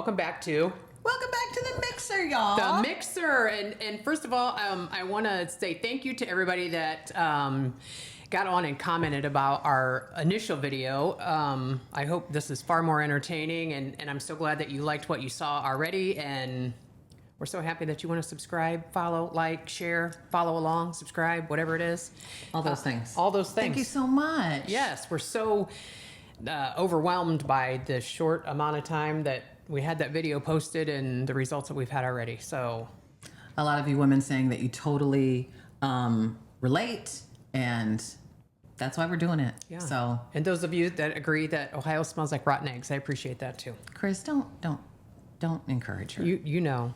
welcome back to the mixer, y'all. the mixer. And first of all, I want to say thank you to everybody that got on and commented about our initial video. I hope this is far more entertaining, and I'm so glad that you liked what you saw already, and we're so happy that you want to subscribe, follow, like, share, follow along, subscribe, whatever it is. All those things. All those things. Thank you so much. Yes, we're so overwhelmed by the short amount of time that we had that video posted and the results that we've had already. So a lot of you women saying that you totally relate, and that's why we're doing it. yeah. So, and those of you that agree that Ohio smells like rotten eggs, I appreciate that too. Chris, don't encourage her. You know.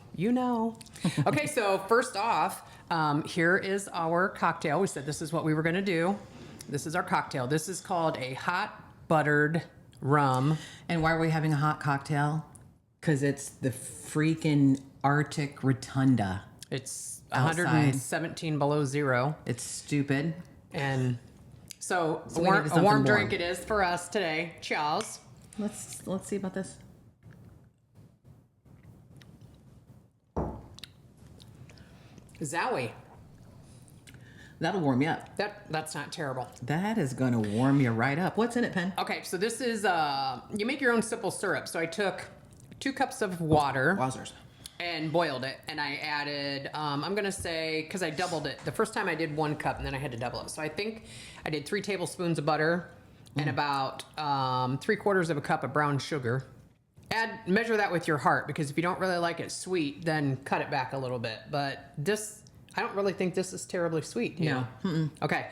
Okay, so first off, here is our cocktail. We said this is what we were going to do. This is our cocktail. This is called a hot buttered rum. And why are we having a hot cocktail? Because it's the freaking Arctic Rotunda. It's Outside. 117 below zero. It's stupid. And so So a we warm, needed a warm something drink warm. it is for us today. Cheers. Let's see about this. Zowie. That'll warm you up. That's not terrible. That is gonna warm you right up. What's in it, Pen? Okay, so this is you make your own simple syrup. So I took 2 cups of water Wowzers. and boiled it, and I added I'm gonna say, because I doubled it the first time, I did 1 cup and then I had to double it, so I think I did 3 tablespoons of butter and about 3/4 of a cup of brown sugar. Measure that with your heart, because if you don't really like it sweet, then cut it back a little bit. But this, I don't really think this is terribly sweet. You No. know? Okay.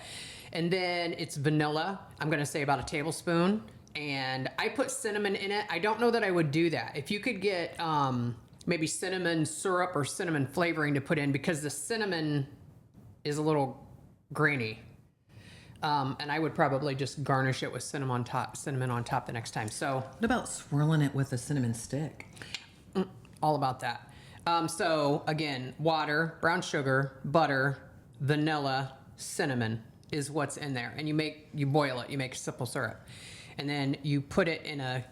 And then it's vanilla. I'm going to say about a tablespoon. And I put cinnamon in it. I don't know that I would do that. If you could get maybe cinnamon syrup or cinnamon flavoring to put in, because the cinnamon is a little grainy. And I would probably just garnish it with cinnamon on top the next time. So What about swirling it with a cinnamon stick? all about that. So again, water, brown sugar, butter, vanilla, cinnamon is what's in there. And you boil it, you make simple syrup. And then you put it in a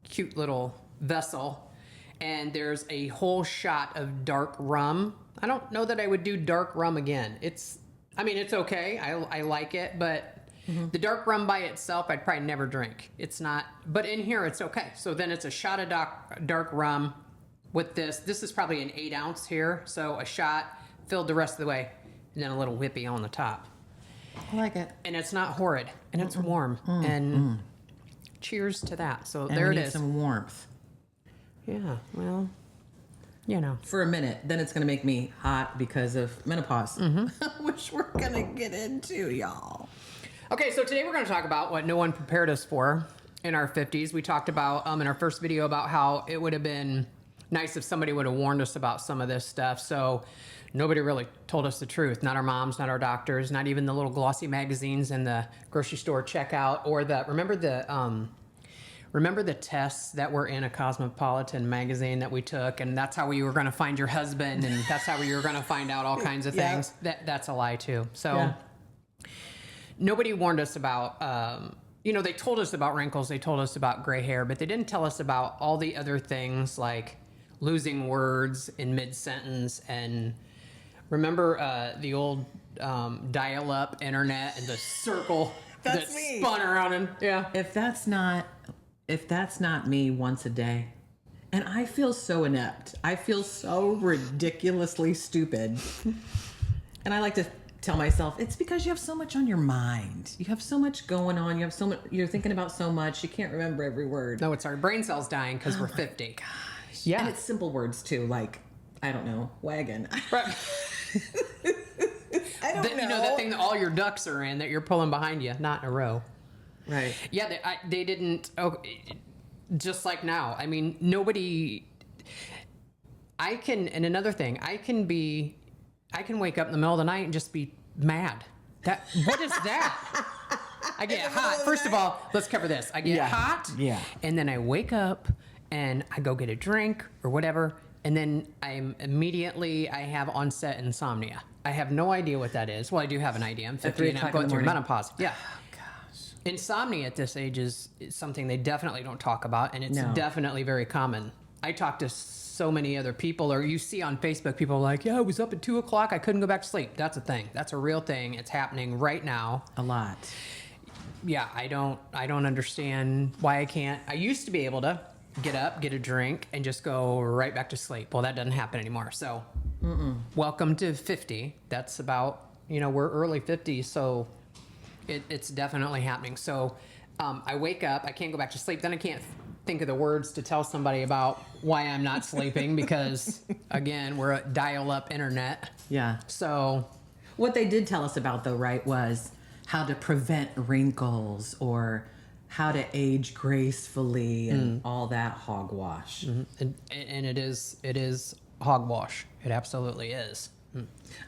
cute little vessel, and there's a whole shot of dark rum. I don't know that I would do dark rum again. It's okay. I like it, but the dark rum by itself, I'd probably never drink. It's not, but in here it's okay. So then it's a shot of dark rum with this. This is probably an 8 ounce here. So a shot filled the rest of the way, and then a little whippy on the top. I like it. And it's not horrid, and it's warm. And cheers to that. So And there we it need is. some warmth. Yeah, well, you know. For a minute, then it's gonna make me hot because of menopause, which we're gonna get into, y'all. Okay, so today we're going to talk about what no one prepared us for in our 50s. We talked about in our first video about how it would have been nice if somebody would have warned us about some of this stuff. So nobody really told us the truth. Not our moms, not our doctors, not even the little glossy magazines in the grocery store checkout, or remember the tests that were in a Cosmopolitan magazine that we took, and that's how you were going to find your husband, and that's how you were going to find out all kinds of Yeah. things. That's a lie too. So Yeah. nobody warned us about, they told us about wrinkles, they told us about gray hair, but they didn't tell us about all the other things like losing words in mid-sentence. And remember the old dial-up internet and the circle That's that me. spun around? And yeah. If that's not me once a day, and I feel so inept. I feel so ridiculously stupid. And I like to tell myself, it's because you have so much on your mind. You have so much going on. You have so much. You're thinking about so much. You can't remember every word. No, it's our brain cells dying because we're 50. Gosh. Yeah. And it's simple words too, like, I don't know, wagon. Right. I don't know. You know, that thing that all your ducks are in that you're pulling behind you, not in a row. Right. Yeah, they didn't. Oh, just like now. I mean, nobody. And another thing, I can wake up in the middle of the night and just be mad. What is that? I get hot. First of all, let's cover this. I get hot. Yeah. And then I wake up and I go get a drink or whatever, and then I have onset insomnia. I have no idea what that is. Well, I do have an idea. I'm 50 and I'm going through menopause. Yeah. Insomnia at this age is something they definitely don't talk about, and it's definitely very common I talk to so many other people, or you see on Facebook, people are like, yeah, I was up at 2 o'clock. I couldn't go back to sleep. That's a thing. That's a real thing. It's happening right now. A lot. Yeah, I don't understand why I can't. I used to be able to get up, get a drink, and just go right back to sleep. Well, that doesn't happen anymore. So welcome to 50. That's about, we're early 50s, so it's definitely happening. So I wake up, I can't go back to sleep. Then I can't think of the words to tell somebody about why I'm not sleeping because, again, we're a dial-up internet. Yeah. So what they did tell us about, though, right, was how to prevent wrinkles or how to age gracefully and all that hogwash. and it is hogwash. It absolutely is.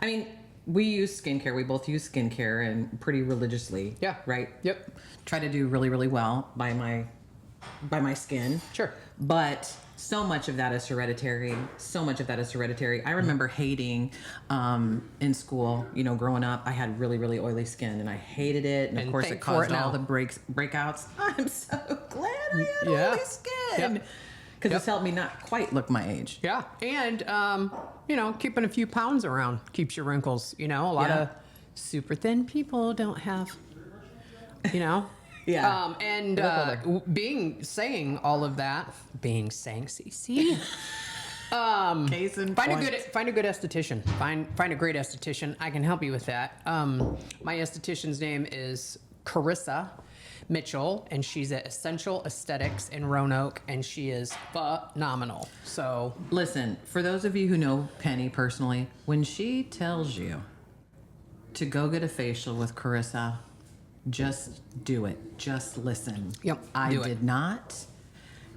I mean, we use skincare. We both use skincare and pretty religiously. Yeah. Right? Yep. Try to do really, really well by my skin. Sure. But so much of that is hereditary. I remember hating in school, growing up, I had really, really oily skin and I hated it. And of course it caused all the breakouts. I'm so glad I had oily skin. Because it's helped me not quite look my age. Yeah. And, keeping a few pounds around keeps your wrinkles. A lot of super thin people don't have, Yeah. saying all of that, CC. Case in Find point. a good esthetician. Find a great esthetician. I can help you with that. My esthetician's name is Carissa Mitchell, and she's at Essential Aesthetics in Roanoke, and she is phenomenal. So listen, for those of you who know Penny personally, when she tells you to go get a facial with Carissa, just do it. Just listen. Yep, I do it. did not.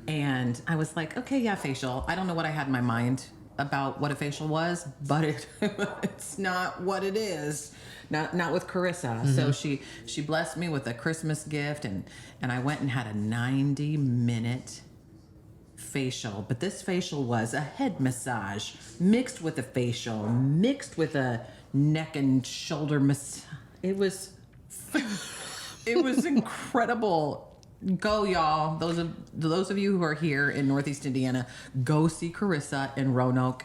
And I was like, okay, yeah, facial. I don't know what I had in my mind about what a facial was, but it's not what it is. Not with Carissa. So she blessed me with a Christmas gift, and I went and had a 90-minute facial. But this facial was a head massage mixed with a facial, mixed with a neck and shoulder massage. It was incredible. Go, y'all. Those of you who are here in Northeast Indiana, go see Carissa in Roanoke.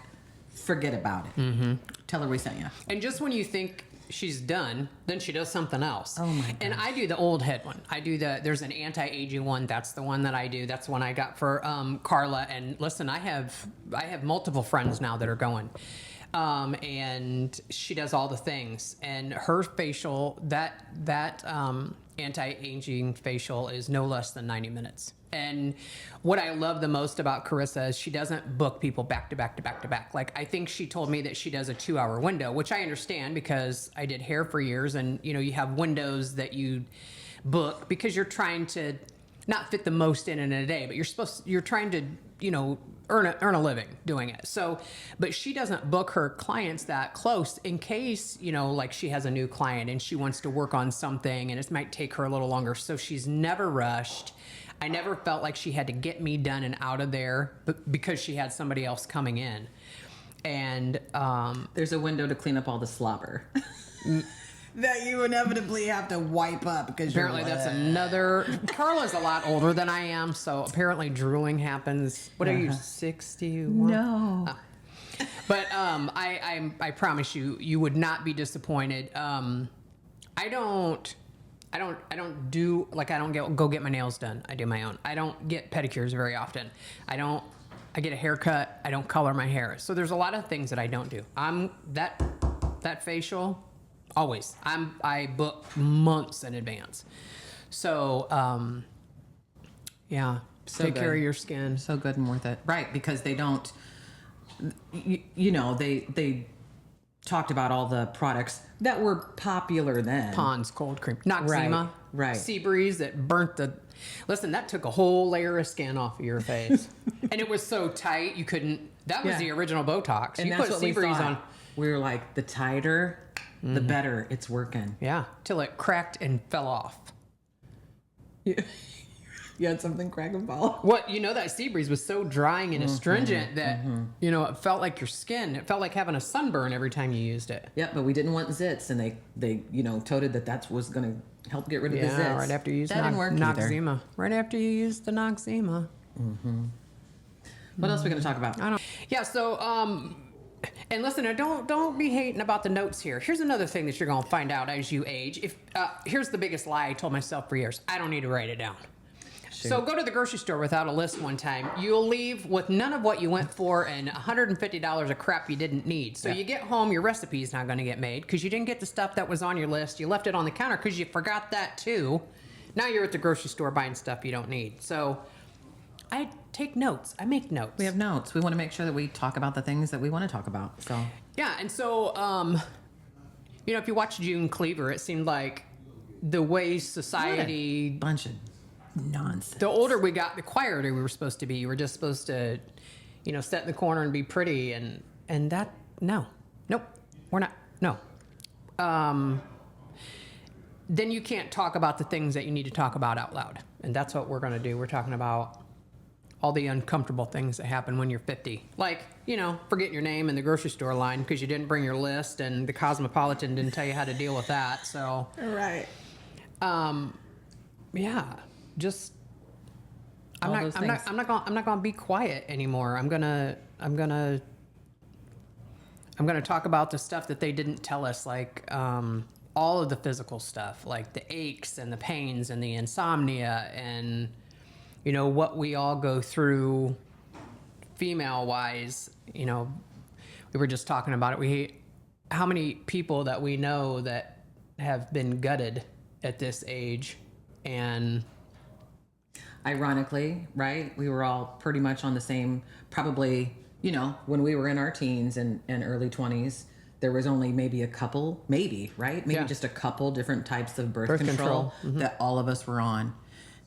Forget about it. Tell her we sent you. And just when you think she's done, then she does something else. Oh my gosh. And I do the old head one. There's an anti-aging one. That's the one that I do. That's the one I got for Carla. And listen, I have multiple friends now that are going. And she does all the things. And her facial, that anti-aging facial is no less than 90 minutes. And what I love the most about Carissa is she doesn't book people back to back to back to back. Like, I think she told me that she does a 2-hour window, which I understand because I did hair for years, and you have windows that you book because you're trying to not fit the most in a day, but you're trying to earn a living doing it. So, but she doesn't book her clients that close in case, like she has a new client and she wants to work on something and it might take her a little longer. So she's never rushed. I never felt like she had to get me done and out of there because she had somebody else coming in. And There's a window to clean up all the slobber that you inevitably have to wipe up because apparently that's another. Carla's a lot older than I am, so apparently drooling happens. What are you, 61? No. But I promise you would not be disappointed. I don't go get my nails done. I do my own. I don't get pedicures very often. I get a haircut. I don't color my hair. So there's a lot of things that I don't do. That facial, always. I book months in advance. So take care of your skin. So good and worth it. Right, because they don't, they talked about all the products that were popular then. Pond's cold cream. Noxzema. Right. Seabreeze that burnt listen, that took a whole layer of skin off of your face. And it was so tight, you couldn't, that was the original Botox. And you that's put what we Seabreeze thought. on. We were like, the tighter, the better it's working. Yeah, till it cracked and fell off. You had something crack and fall? What, that Seabreeze was so drying and astringent that, it felt like your skin. It felt like having a sunburn every time you used it. Yeah, but we didn't want zits, and they toted that was going to help get rid of the zits. Yeah, right after you used that didn't work Noxzema. Right after you used the Noxzema. What else are we going to talk about? I don't. Yeah. So, and listen, don't be hating about the notes here. Here's another thing that you're going to find out as you age. If here's the biggest lie I told myself for years: I don't need to write it down. Sure. So go to the grocery store without a list one time. You'll leave with none of what you went for and $150 of crap you didn't need. So you get home, your recipe's not going to get made because you didn't get the stuff that was on your list. You left it on the counter because you forgot that too. Now you're at the grocery store buying stuff you don't need. So I take notes. I make notes. We have notes. We want to make sure that we talk about the things that we want to talk about. So yeah, and so if you watch June Cleaver, it seemed like the way society bunch of nonsense. The older we got, the quieter we were supposed to be. You were just supposed to, sit in the corner and be pretty, and that nope, we're not. No. Then you can't talk about the things that you need to talk about out loud, and that's what we're going to do. We're talking about all the uncomfortable things that happen when you're 50, like forgetting your name in the grocery store line because you didn't bring your list, and the Cosmopolitan didn't tell you how to deal with that. So right. Yeah. Just I'm not going to be quiet anymore. I'm going to talk about the stuff that they didn't tell us, like all of the physical stuff, like the aches and the pains and the insomnia and what we all go through female wise. We were just talking about it. How many people that we know that have been gutted at this age, and ironically, right? We were all pretty much on the same, probably, when we were in our teens and early 20s, there was only maybe a couple, right? Maybe just a couple different types of birth control. That all of us were on.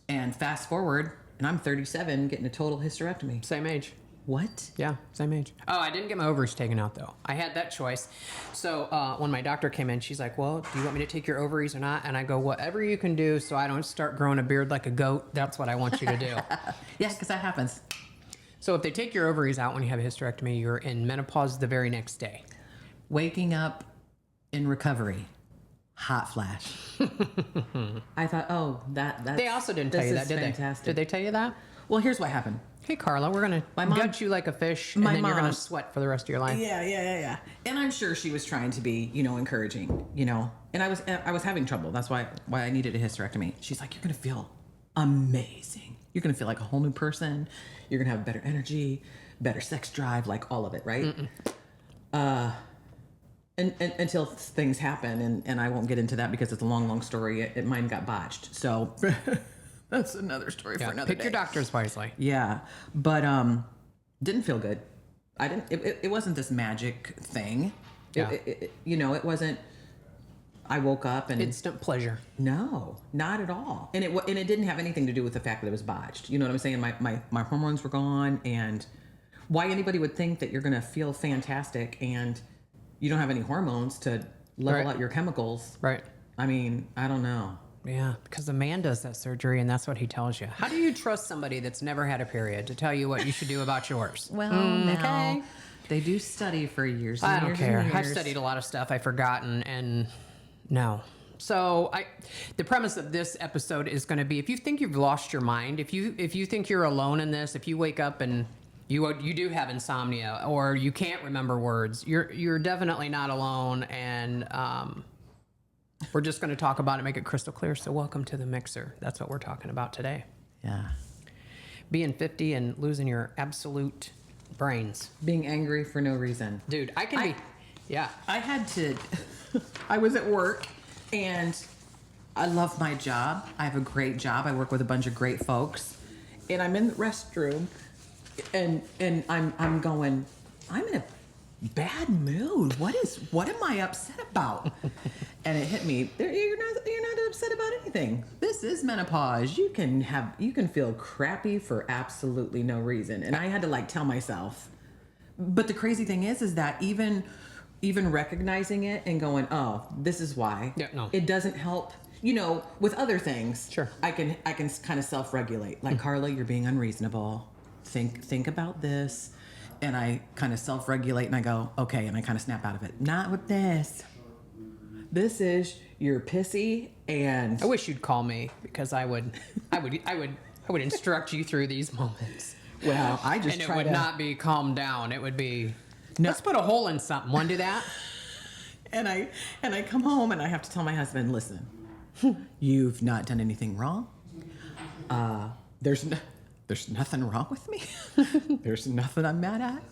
And fast forward, and I'm 37, getting a total hysterectomy. Same age. What? Yeah, same age. Oh, I didn't get my ovaries taken out, though. I had that choice. So when my doctor came in, she's like, well, do you want me to take your ovaries or not? And I go, whatever you can do so I don't start growing a beard like a goat, that's what I want you to do. Yeah, because that happens. So if they take your ovaries out when you have a hysterectomy, you're in menopause the very next day. Waking up in recovery. Hot flash. I thought, that's... They also didn't tell you that, did fantastic. they? Did they tell you that? Well, here's what happened. Hey, Carla, we're going to gut you like a fish, and then you're going to sweat for the rest of your life. Yeah. And I'm sure she was trying to be, encouraging, And I was having trouble. That's why I needed a hysterectomy. She's like, you're going to feel amazing. You're going to feel like a whole new person. You're going to have better energy, better sex drive, like all of it, right? And until things happen, and I won't get into that because it's a long story. Mine got botched. So... That's another story for another day. Pick your doctors wisely. Yeah, but didn't feel good. I didn't. It wasn't this magic thing. Yeah. It wasn't. I woke up and instant pleasure. No, not at all. And it didn't have anything to do with the fact that it was botched. You know what I'm saying? My hormones were gone, and why anybody would think that you're gonna feel fantastic and you don't have any hormones to level out your chemicals. Right. I mean, I don't know. Yeah, because the man does that surgery, and that's what he tells you. How do you trust somebody that's never had a period to tell you what you should do about yours? Well, now, they do study for years and I don't years care. and years. I've studied a lot of stuff I've forgotten, and no. So the premise of this episode is going to be: if you think you've lost your mind, if you think you're alone in this, if you wake up and you do have insomnia or you can't remember words, you're definitely not alone, and we're just going to talk about it, make it crystal clear. So welcome to the mixer. That's what we're talking about today. Yeah. Being 50 and losing your absolute brains. Being angry for no reason. Dude, I had to... I was at work, and I love my job. I have a great job. I work with a bunch of great folks. And I'm in the restroom, and I'm going, I'm in a bad mood. What am I upset about? And it hit me. You're not upset about anything. This is menopause. You can feel crappy for absolutely no reason. And I had to tell myself. But the crazy thing is that even recognizing it and going, oh, this is why. Yeah, no. It doesn't help. With other things. Sure. I can kind of self-regulate. Like, Carla, you're being unreasonable. Think about this. And I kind of self-regulate and I go, okay, and I kind of snap out of it. Not with this. This is you're pissy, and I wish you'd call me because I would instruct you through these moments. Well, I just And it try would to, not be calmed down. It would be, No. let's put a hole in something. Want to do that? and I come home and I have to tell my husband, listen, you've not done anything wrong. There's nothing wrong with me. There's nothing I'm mad at.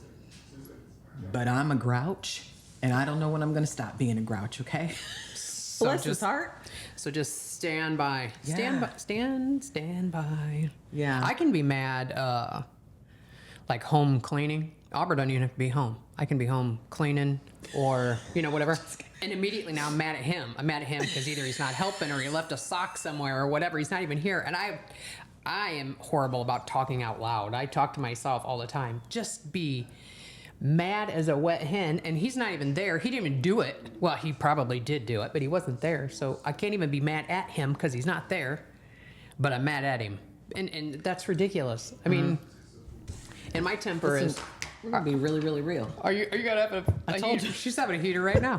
But I'm a grouch, and I don't know when I'm going to stop being a grouch. Okay. So Bless his heart. So just stand by. Yeah. Stand by. Yeah. I can be mad, like home cleaning. Aubrey doesn't even have to be home. I can be home cleaning or, whatever. And immediately now I'm mad at him. I'm mad at him because either he's not helping or he left a sock somewhere or whatever. He's not even here. And I am horrible about talking out loud. I talk to myself all the time. Just be mad as a wet hen, and he's not even there. He didn't even do it. Well, he probably did do it, but he wasn't there. So I can't even be mad at him because he's not there. But I'm mad at him, and that's ridiculous. I mean, and my temper is. We're gonna be really, really real. Are you gonna have a I told heater? you. She's having a heater right now.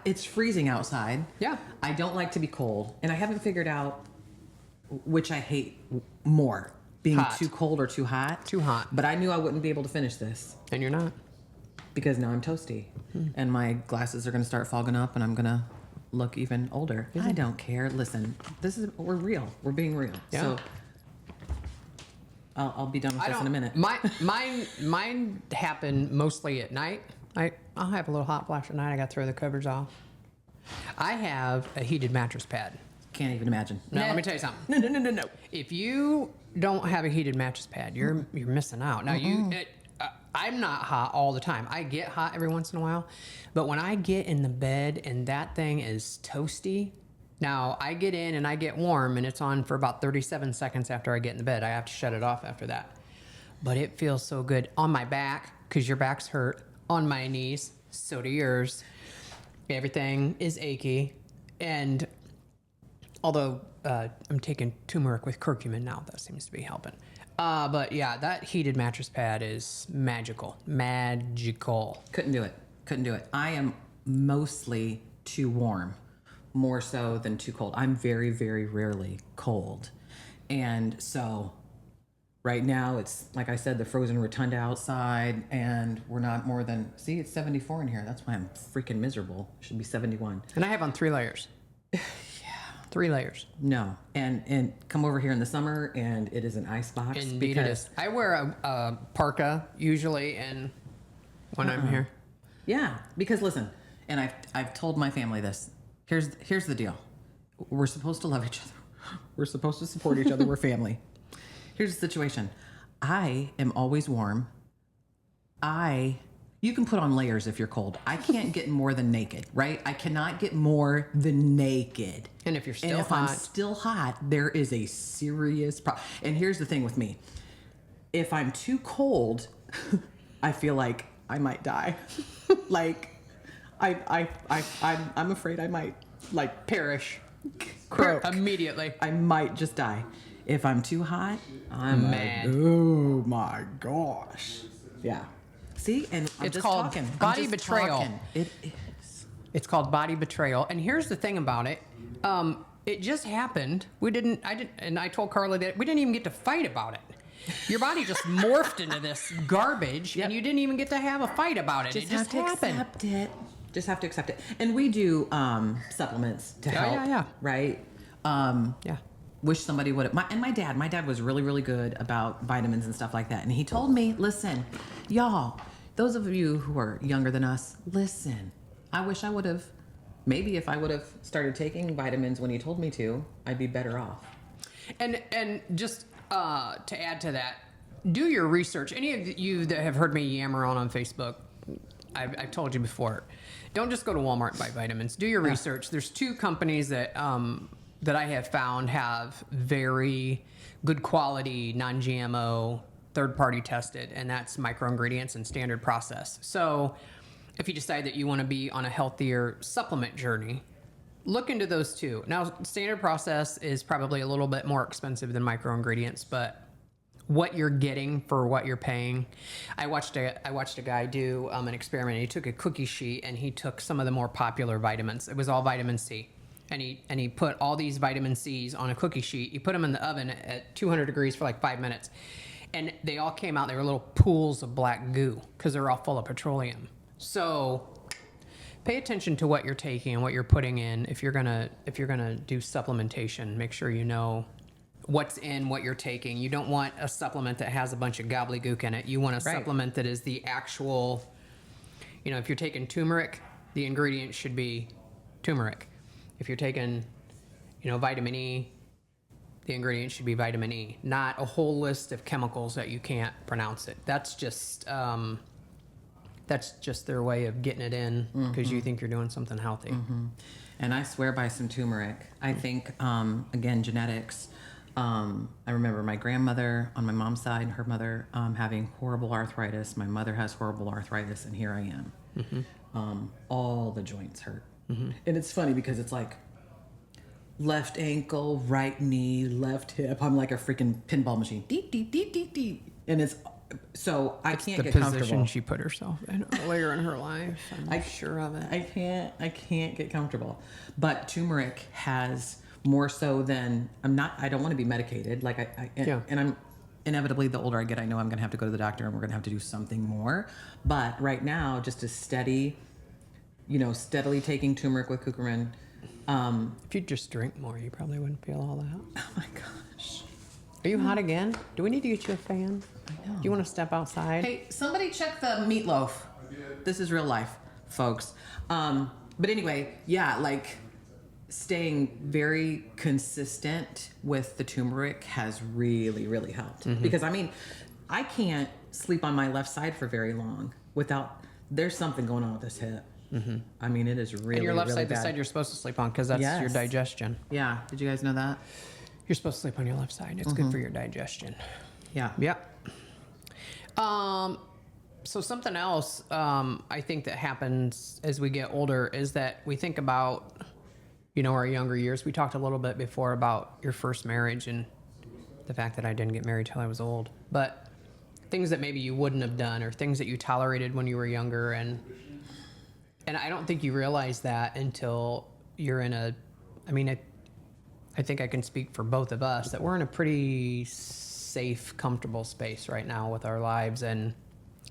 It's freezing outside. Yeah. I don't like to be cold, and I haven't figured out which I hate more, being Hot. too cold or too hot. Too hot. But I knew I wouldn't be able to finish this And you're not. because now I'm toasty, and my glasses are gonna start fogging up, and I'm gonna look even older. I don't care. Listen, we're real. We're being real. Yeah. So I'll be done with this in a minute. Mine happen mostly at night. I'll have a little hot flash at night. I got to throw the covers off. I have a heated mattress pad. Can't even imagine. Now let me tell you something. No. If you don't have a heated mattress pad, you're missing out. Now I'm not hot all the time. I get hot every once in a while, but when I get in the bed and that thing is toasty, now I get in and I get warm and it's on for about 37 seconds after I get in the bed. I have to shut it off after that. But it feels so good on my back because your back's hurt. On my knees, so do yours. Everything is achy, and although I'm taking turmeric with curcumin now, that seems to be helping. But yeah, that heated mattress pad is magical. Magical. Couldn't do it. I am mostly too warm, more so than too cold. I'm very, very rarely cold. And so right now it's, like I said, the frozen rotunda outside, and we're not more than, see, it's 74 in here. That's why I'm freaking miserable. It should be 71. And I have on 3 layers. Yeah. 3 layers. No. And come over here in the summer and it is an ice box. Indeed it is. I wear a parka usually and when I'm here. Yeah, because listen, and I've told my family this. Here's the deal. We're supposed to love each other. We're supposed to support each other. We're family. Here's the situation. I am always warm. You can put on layers if you're cold. I can't get more than naked, right? I cannot get more than naked. And if you're still and if hot. I'm still hot, there is a serious problem. And here's the thing with me. If I'm too cold, I feel like I might die. Like I'm afraid I might perish. croak. Immediately. I might just die. If I'm too hot, I'm mad. like, oh my gosh. Yeah. See, and I'm It's just called talking. body I'm just betrayal. talking. It is. It's called body betrayal. And here's the thing about it. It just happened. And I told Carla that we didn't even get to fight about it. Your body just morphed into this garbage, and you didn't even get to have a fight about it. It just happened. Accept it. Just have to accept it. And we do supplements to help. Yeah. Right? Yeah. Wish somebody would have. My dad was really, really good about vitamins and stuff like that. And he told me, listen, y'all, those of you who are younger than us, listen, I wish I would have, maybe if I would have started taking vitamins when he told me to, I'd be better off. And just to add to that, do your research. Any of you that have heard me yammer on Facebook, I've told you before, don't just go to Walmart and buy vitamins. Do your research. There's 2 companies that I have found have very good quality, non-GMO, third-party tested, and that's Micro Ingredients and Standard Process. So if you decide that you want to be on a healthier supplement journey, look into those 2. Now, Standard Process is probably a little bit more expensive than Micro Ingredients, but what you're getting for what you're paying. I watched a guy do an experiment. He took a cookie sheet and he took some of the more popular vitamins. It was all vitamin C. And he put all these vitamin C's on a cookie sheet. He put them in the oven at 200 degrees for like 5 minutes. And they all came out. They were little pools of black goo because they're all full of petroleum. So pay attention to what you're taking and what you're putting in. If you're gonna do supplementation, make sure you know what's in what you're taking. You don't want a supplement that has a bunch of gobbledygook in it. You want a supplement that is the actual, if you're taking turmeric, the ingredient should be turmeric. If you're taking, vitamin E, the ingredient should be vitamin E, not a whole list of chemicals that you can't pronounce it. That's just their way of getting it in because you think you're doing something healthy. And I swear by some turmeric. I think, again, genetics. I remember my grandmother on my mom's side, her mother having horrible arthritis. My mother has horrible arthritis, and here I am. All the joints hurt. And it's funny because it's like left ankle, right knee, left hip. I'm like a freaking pinball machine. Deet, deet, deet, deet, deet. And it's so I can't get comfortable. The position she put herself in earlier in her life. I'm sure of it. I can't get comfortable. But turmeric has more so than I don't want to be medicated. And I'm inevitably, the older I get, I know I'm going to have to go to the doctor and we're going to have to do something more. But right now, just a steadily taking turmeric with curcumin. If you just drink more, you probably wouldn't feel all that. Oh my gosh. Are you hot again? Do we need to get you a fan? I know. Do you want to step outside? Hey, somebody check the meatloaf. This is real life, folks. But anyway, staying very consistent with the turmeric has really, really helped. Because I can't sleep on my left side for very long without, there's something going on with this hip. It is really, and your left really side, bad. the side you're supposed to sleep on because that's your digestion. Yeah. Did you guys know that? You're supposed to sleep on your left side. It's good for your digestion. Yeah. Yep. So something else I think that happens as we get older is that we think about, our younger years. We talked a little bit before about your first marriage and the fact that I didn't get married till I was old. But things that maybe you wouldn't have done or things that you tolerated when you were younger. And I don't think you realize that until you're in I think I can speak for both of us that we're in a pretty safe, comfortable space right now with our lives. And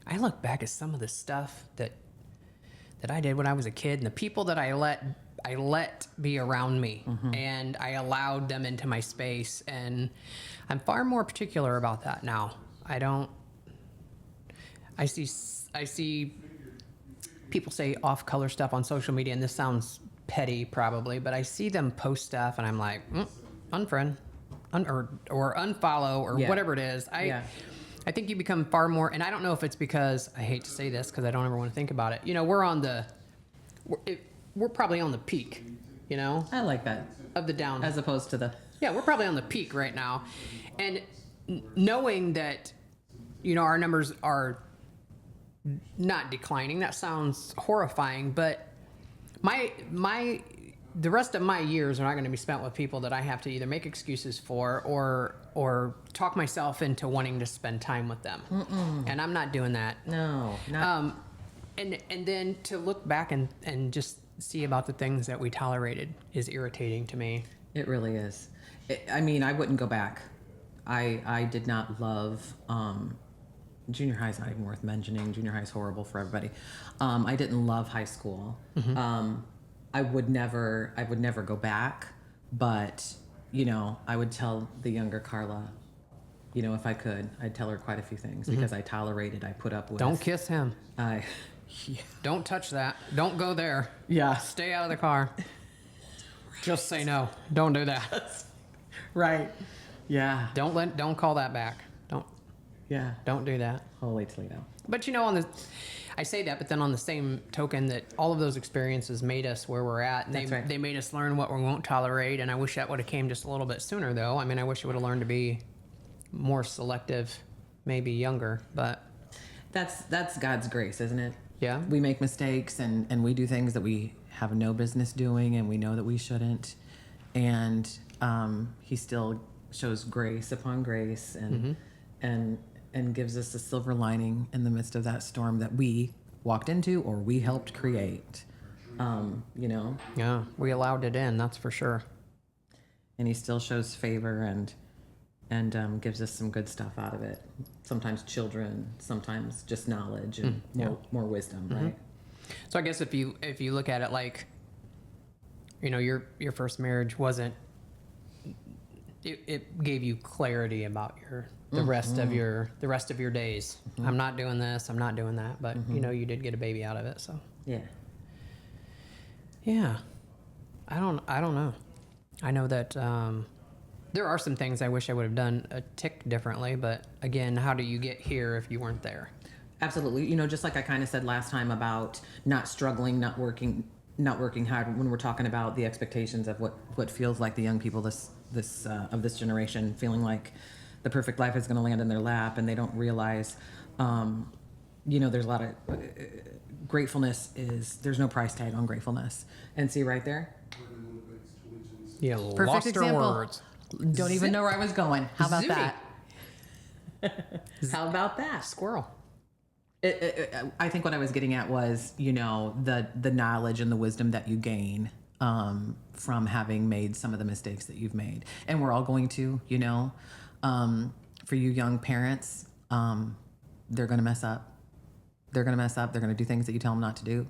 I look back at some of the stuff that I did when I was a kid and the people that I let be around me and I allowed them into my space. And I'm far more particular about that now. I see people say off-color stuff on social media, and this sounds petty probably, but I see them post stuff and I'm like, unfriend, or unfollow, or whatever it is. I think you become far more, and I don't know if it's because, I hate to say this because I don't ever want to think about it. We're probably on the peak, I like that. of the down. As opposed to the... Yeah, we're probably on the peak right now. And knowing that, our numbers are not declining, that sounds horrifying, but the rest of my years are not going to be spent with people that I have to either make excuses for or talk myself into wanting to spend time with them. And I'm not doing that. No, not... And then to look back and just see about the things that we tolerated is irritating to me. It really is. I wouldn't go back. I did not love... junior high is not even worth mentioning. Junior high is horrible for everybody. I didn't love high school. I would never go back, but I would tell the younger Carla, if I could, I'd tell her quite a few things because I put up with. Don't kiss him. Don't touch that. Don't go there. Yeah. Stay out of the car. Just say no. Don't do that. Right. Yeah. Don't call that back. Yeah. Don't do that. Holy Toledo. But I say that, but then on the same token that all of those experiences made us where we're at. And they made us learn what we won't tolerate. And I wish that would have came just a little bit sooner, though. I wish I would have learned to be more selective, maybe younger. But that's God's grace, isn't it? Yeah. We make mistakes and we do things that we have no business doing and we know that we shouldn't. And He still shows grace upon grace and gives us a silver lining in the midst of that storm that we walked into or we helped create. Yeah, we allowed it in, that's for sure. And He still shows favor, and gives us some good stuff out of it. Sometimes children, sometimes just knowledge and more wisdom, right? So I guess if you look at it like, your first marriage wasn't, it gave you clarity about the rest of your days. I'm not doing this, I'm not doing that, but you did get a baby out of it, so. Yeah. I don't know. I know that there are some things I wish I would have done a tick differently, but again, how do you get here if you weren't there? Absolutely. Just like I kind of said last time about not struggling, not working hard, when we're talking about the expectations of what feels like the young people of this generation, feeling like the perfect life is going to land in their lap, and they don't realize, there's a lot of gratefulness there's no price tag on gratefulness. And see right there? Yeah, Perfect lost example. her words. Don't even know where I was going. How about Zooty. that? How about that? Squirrel. I think what I was getting at was, the knowledge and the wisdom that you gain from having made some of the mistakes that you've made. And we're all going to, for you young parents, they're going to mess up. They're going to mess up. They're going to do things that you tell them not to do.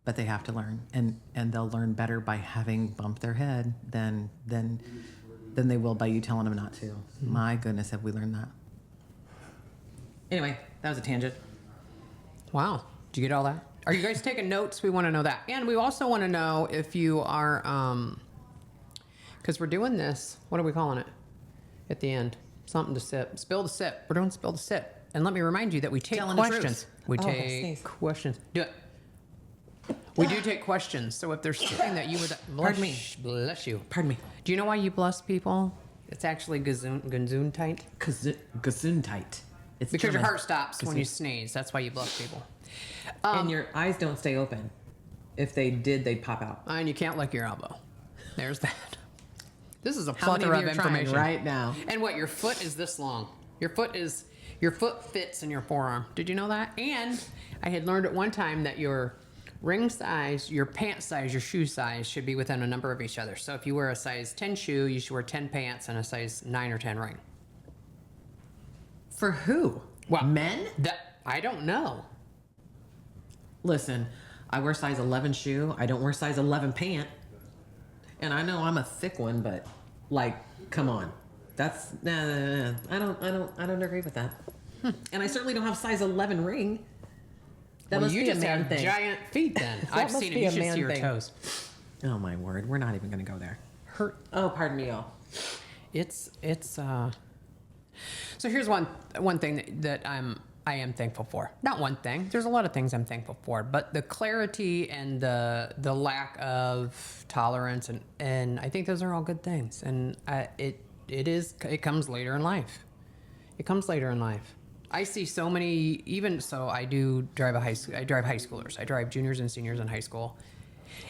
But they have to learn, and they'll learn better by having bumped their head than they will by you telling them not to. My goodness, have we learned that? Anyway, that was a tangent. Wow. Did you get all that? Are you guys taking notes? We want to know that. And we also want to know if you are, because we're doing this, what are we calling it at the end? Something to sip. Spill the sip. We're doing spill the sip. And let me remind you that we take Telling the questions. truth. We Oh, take sneeze. questions. Do it. We do take questions. So if there's something that you would... Pardon me. Bless you. Pardon me. Do you know why you bless people? It's actually gesundheit. Gesundheit. It's Because your German. heart stops when you sneeze. That's why you bless people. And your eyes don't stay open. If they did, they'd pop out. And you can't lick your elbow. There's that. This is a How many plethora of of you are trying information right now? And what, your foot is this long. Your foot fits in your forearm. Did you know that? And I had learned at one time that your ring size, your pant size, your shoe size should be within a number of each other. So if you wear a size 10 shoe, you should wear 10 pants and a size 9 or 10 ring. For who? Well, men? I don't know. Listen, I wear size 11 shoe. I don't wear size 11 pant. And I know I'm a thick one, but come on. That's nah. I don't agree with that. And I certainly don't have size 11 ring. That Well, must you be a just man have thing. giant feet then. I've must seen it. be You a should man see your thing. toes. Oh my word, we're not even going to go there. Hurt. Oh, pardon me, y'all. It's so here's one thing that I am thankful for. Not one thing. There's a lot of things I'm thankful for, but the clarity and the lack of tolerance and I think those are all good things. And it comes later in life. It comes later in life. I see so many. Even so, I drive high schoolers. I drive juniors and seniors in high school.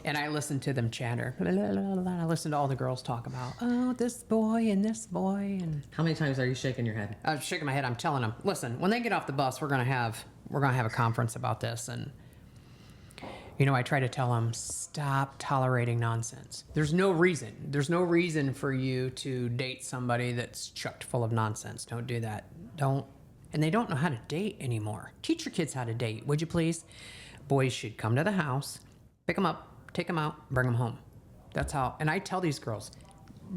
And I listen to them chatter. I listen to all the girls talk about, oh, this boy and this boy. And How many times are you shaking your head? I'm shaking my head. I'm telling them, listen, when they get off the bus, we're gonna have a conference about this. And I try to tell them, stop tolerating nonsense. There's no reason for you to date somebody that's chucked full of nonsense. Don't do that. And they don't know how to date anymore. Teach your kids how to date, would you please? Boys should come to the house, pick them up, take them out, bring them home. That's how. And I tell these girls,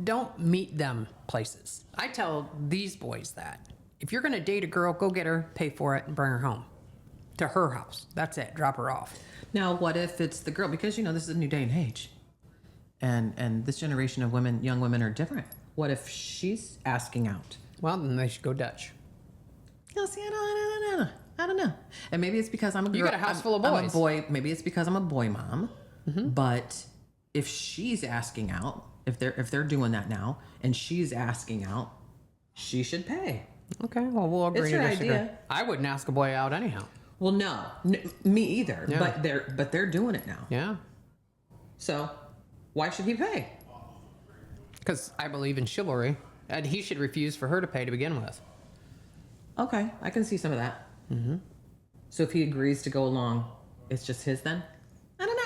don't meet them places. I tell these boys that if you're going to date a girl, go get her, pay for it, and bring her home to her house. That's it. Drop her off. Now, what if it's the girl? Because this is a new day and age, and this generation of young women are different. What if she's asking out? Well, then they should go Dutch. No, see, I don't know. And maybe it's because I'm a girl. You got a house full of I'm boys. a boy. Maybe it's because I'm a boy mom. Mm-hmm. But if she's asking out, if they're doing that now, and she's asking out, she should pay. Okay, well, we'll agree It's to your disagree. idea. I wouldn't ask a boy out anyhow. Well, no, me either. Yeah. But they're doing it now. Yeah. So why should he pay? Because I believe in chivalry, and he should refuse for her to pay to begin with. Okay, I can see some of that. Mm-hmm. So if he agrees to go along, it's just his then? I don't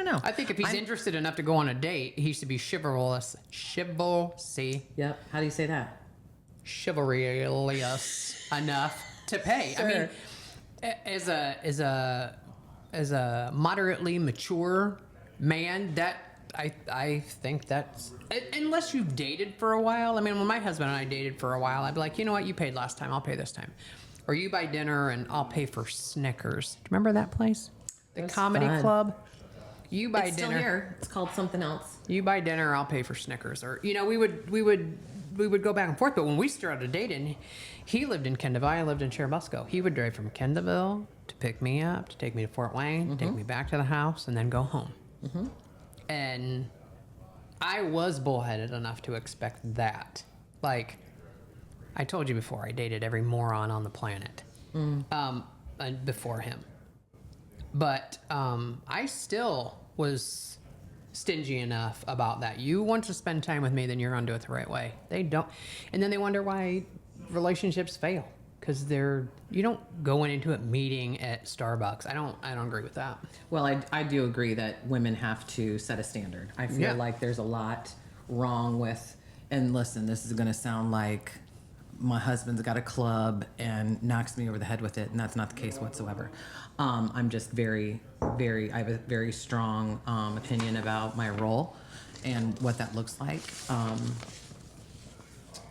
know. know. I think if he's interested enough to go on a date, he should be chivalrous. Yep. How do you say that? Chivalrous enough to pay. Sure. I mean, as a moderately mature man, that I think that's, unless you've dated for a while. I mean, when my husband and I dated for a while, I'd be like, you know what, you paid last time, I'll pay this time, or you buy dinner and I'll pay for Snickers. Do you remember that place, the That's comedy fun. club? You buy It's dinner. still here. It's called something else. You buy dinner, I'll pay for Snickers, or we would go back and forth. But when we started dating, he lived in Kendallville, I lived in Churubusco. He would drive from Kendallville to pick me up, to take me to Fort Wayne, to take me back to the house, and then go home. And I was bullheaded enough to expect that. Like I told you before, I dated every moron on the planet before him. But I still was stingy enough about that. You want to spend time with me, then you're going to do it the right way. They don't. And then they wonder why relationships fail. Because you don't go into it meeting at Starbucks. I don't agree with that. Well, I do agree that women have to set a standard. I feel like there's a lot wrong with, and listen, this is going to sound like my husband's got a club and knocks me over the head with it, and that's not the case whatsoever. I'm just I have a very strong opinion about my role and what that looks like.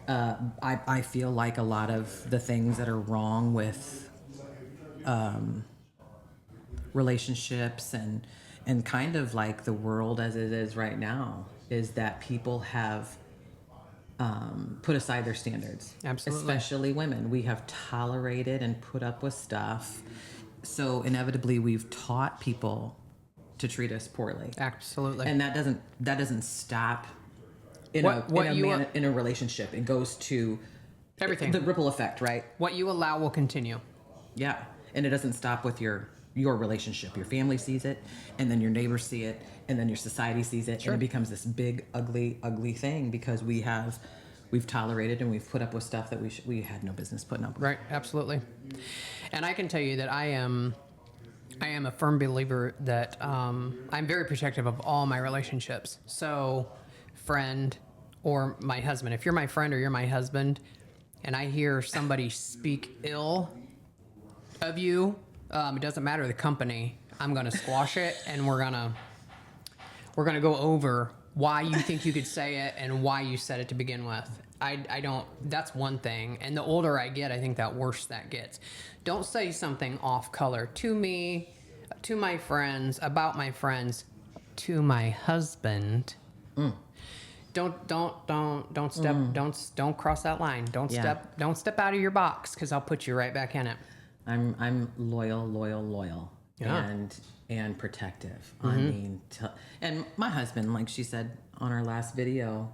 I feel like a lot of the things that are wrong with relationships and kind of like the world as it is right now is that people have put aside their standards. Absolutely. Especially women. We have tolerated and put up with stuff. So inevitably we've taught people to treat us poorly. Absolutely. And that doesn't stop in a relationship. It goes to everything. The ripple effect, right? What you allow will continue. Yeah. And it doesn't stop with your relationship. Your family sees it, and then your neighbors see it, and then your society sees it, and it becomes this big, ugly, ugly thing because we've tolerated and we've put up with stuff that we had no business putting up with. Right, absolutely. And I can tell you that I am a firm believer that I'm very protective of all my relationships. So, friend or my husband. If you're my friend or you're my husband, and I hear somebody speak ill of you, it doesn't matter the company. I'm gonna squash it, and we're gonna go over why you think you could say it and why you said it to begin with. I don't. That's one thing. And the older I get, I think that worse that gets. Don't say something off color to me, to my friends, about my friends, to my husband. Don't cross that line. Don't step out of your box, because I'll put you right back in it. I'm loyal, and protective. I mean, and my husband, like she said on our last video,